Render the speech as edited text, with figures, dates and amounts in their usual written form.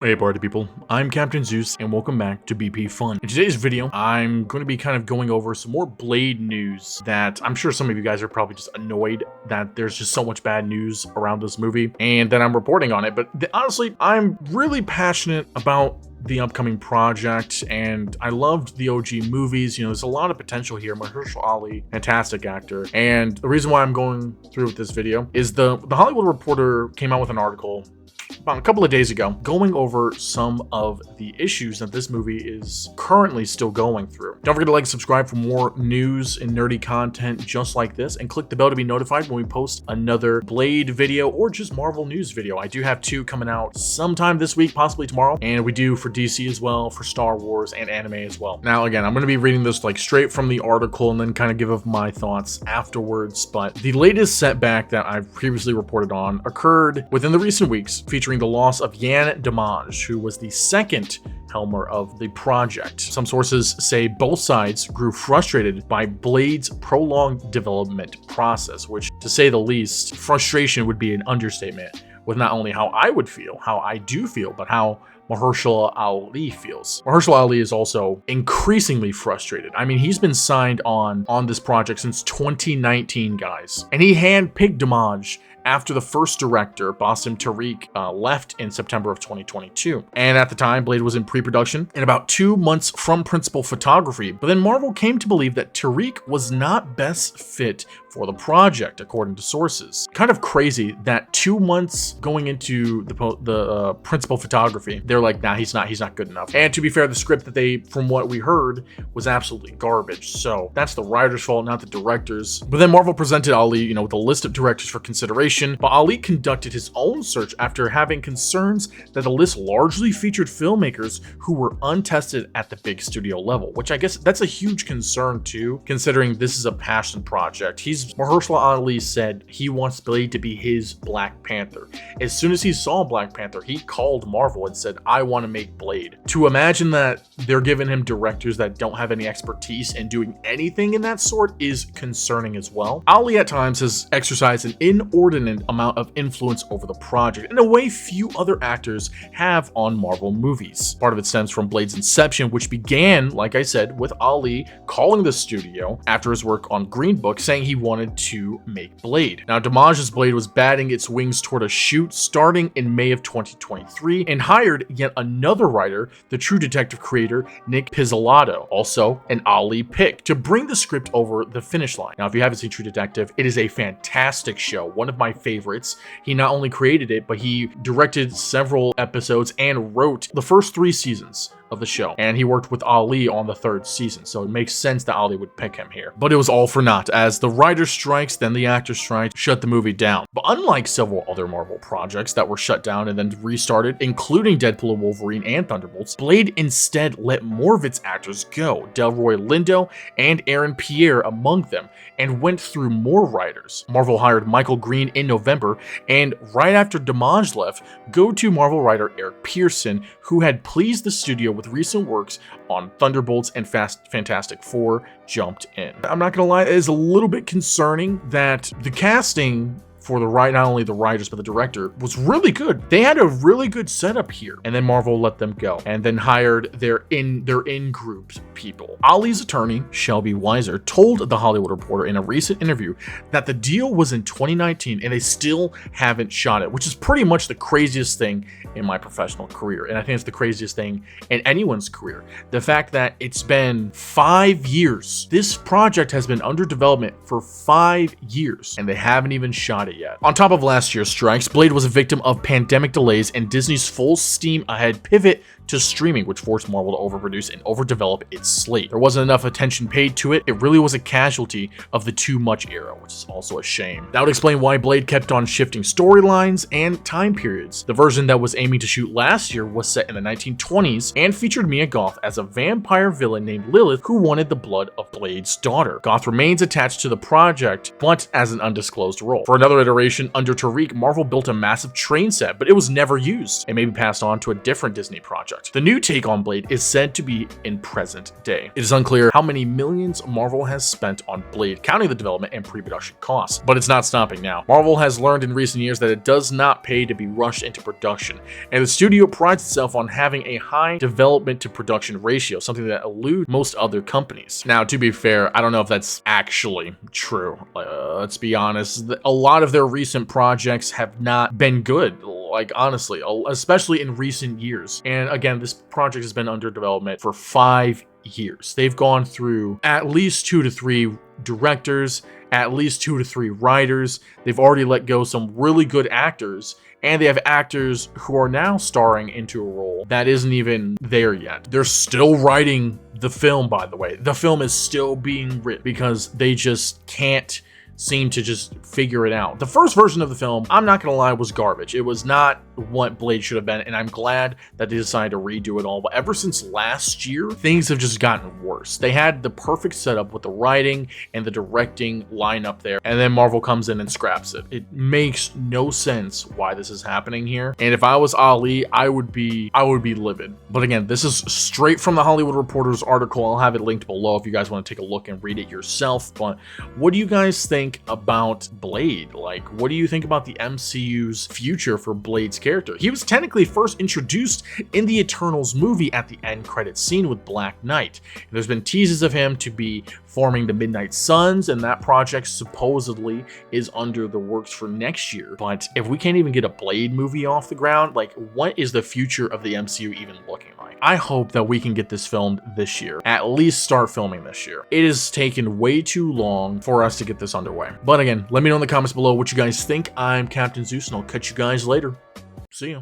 Hey party people, I'm Captain Zeus and welcome back to BP Fun. In today's video, I'm going to be kind of going over some more Blade news that I'm sure some of you guys are probably just annoyed that there's just so much bad news around this movie and that I'm reporting on it. But honestly, I'm really passionate about the upcoming project and I loved the OG movies. You know, there's a lot of potential here. Mahershala Ali, fantastic actor. And the reason why I'm going through with this video is the Hollywood Reporter came out with an article about a couple of days ago, going over some of the issues that this movie is currently still going through. Don't forget to like and subscribe for more news and nerdy content just like this, and click the bell to be notified when we post another Blade video or just Marvel news video. I do have two coming out sometime this week, possibly tomorrow, and we do for DC as well, for Star Wars and anime as well. Now, again, I'm going to be reading this like straight from the article and then kind of give up my thoughts afterwards, but the latest setback that I've previously reported on occurred within the recent weeks, featuring the loss of Yann Damage, who was the second helmer of the project. Some sources say both sides grew frustrated by Blade's prolonged development process, which, to say the least, frustration would be an understatement, with not only how I would feel, how I do feel, but how Mahershala Ali feels. Mahershala Ali is also increasingly frustrated. I mean, he's been signed on this project since 2019, guys, and he handpicked Damage after the first director, Bassem Tariq, left in September of 2022. And at the time, Blade was in pre-production and about 2 months from principal photography. But then Marvel came to believe that Tariq was not best fit for the project, according to sources. Kind of crazy that 2 months going into the principal photography, they're like, nah, he's not good enough. And to be fair, the script that they, from what we heard, was absolutely garbage. So that's the writer's fault, not the director's. But then Marvel presented Ali, with a list of directors for consideration. But Ali conducted his own search after having concerns that the list largely featured filmmakers who were untested at the big studio level, which I guess that's a huge concern too, considering this is a passion project. Mahershala Ali said he wants Blade to be his Black Panther. As soon as he saw Black Panther, he called Marvel and said, I want to make Blade. To imagine that they're giving him directors that don't have any expertise in doing anything in that sort is concerning as well. Ali at times has exercised an inordinate amount of influence over the project in a way few other actors have on Marvel movies. Part of it stems from Blade's inception, which began, like I said, with Ali calling the studio after his work on Green Book, saying he wanted to make Blade. Now, Damage's Blade was batting its wings toward a shoot starting in May of 2023 and hired yet another writer, the True Detective creator Nick Pizzolatto, also an Ali pick, to bring the script over the finish line. Now, if you haven't seen True Detective, it is a fantastic show, one of my favorites. He not only created it, but he directed several episodes and wrote the first 3 seasons of the show, and he worked with Ali on the 3rd season, so it makes sense that Ali would pick him here. But it was all for naught, as the writer strikes, then the actor strikes, shut the movie down. But unlike several other Marvel projects that were shut down and then restarted, including Deadpool and Wolverine and Thunderbolts, Blade instead let more of its actors go, Delroy Lindo and Aaron Pierre among them, and went through more writers. Marvel hired Michael Green in November, and right after Damage left, go-to Marvel writer Eric Pearson, who had pleased the studio with recent works on Thunderbolts and Fantastic Four, jumped in. I'm not gonna lie, it is a little bit concerning that the casting for not only the writers but the director was really good. They had a really good setup here, and then Marvel let them go and then hired their in-group people. Ali's attorney, Shelby Weiser, told The Hollywood Reporter in a recent interview that the deal was in 2019 and they still haven't shot it, which is pretty much the craziest thing in my professional career, and I think it's the craziest thing in anyone's career. The fact that it's been 5 years. This project has been under development for 5 years and they haven't even shot it yet. On top of last year's strikes, Blade was a victim of pandemic delays and Disney's full steam ahead pivot to streaming, which forced Marvel to overproduce and overdevelop its slate. There wasn't enough attention paid to it. It really was a casualty of the too much era, which is also a shame. That would explain why Blade kept on shifting storylines and time periods. The version that was aiming to shoot last year was set in the 1920s and featured Mia Goth as a vampire villain named Lilith who wanted the blood of Blade's daughter. Goth remains attached to the project, but as an undisclosed role. For another iteration under Tariq, Marvel built a massive train set, but it was never used and maybe passed on to a different Disney project. project. The new take on Blade is said to be in present day. It is unclear how many millions Marvel has spent on Blade, counting the development and pre-production costs, but it's not stopping now. Marvel has learned in recent years that it does not pay to be rushed into production, and the studio prides itself on having a high development to production ratio, something that eludes most other companies. Now, to be fair, I don't know if that's actually true. Let's be honest, a lot of their recent projects have not been good. Like, honestly, especially in recent years. And again, this project has been under development for 5 years. They've gone through at least 2 to 3 directors, at least 2 to 3 writers. They've already let go some really good actors, and they have actors who are now starring into a role that isn't even there yet. They're still writing the film, by the way. The film is still being written because they just can't seem to just figure it out. The first version of the film, I'm not gonna lie, was garbage. It was not what Blade should have been, and I'm glad that they decided to redo it all. But ever since last year, things have just gotten worse. They had the perfect setup with the writing and the directing line up there, and then Marvel comes in and scraps it. It makes no sense why this is happening here. And if I was Ali, I would be livid. But again, this is straight from the Hollywood Reporter's article. I'll have it linked below if you guys want to take a look and read it yourself. But what do you guys think about Blade? Like, what do you think about the MCU's future for Blade's character? He was technically first introduced in the Eternals movie at the end credit scene with Black Knight. There's been teases of him to be forming the Midnight Suns, and that project supposedly is under the works for next year. But if we can't even get a Blade movie off the ground, like, what is the future of the MCU even looking like? I hope that we can get this filmed this year. At least start filming this year. It has taken way too long for us to get this underway. But again, let me know in the comments below what you guys think. I'm Captain Zeus, and I'll catch you guys later. See ya.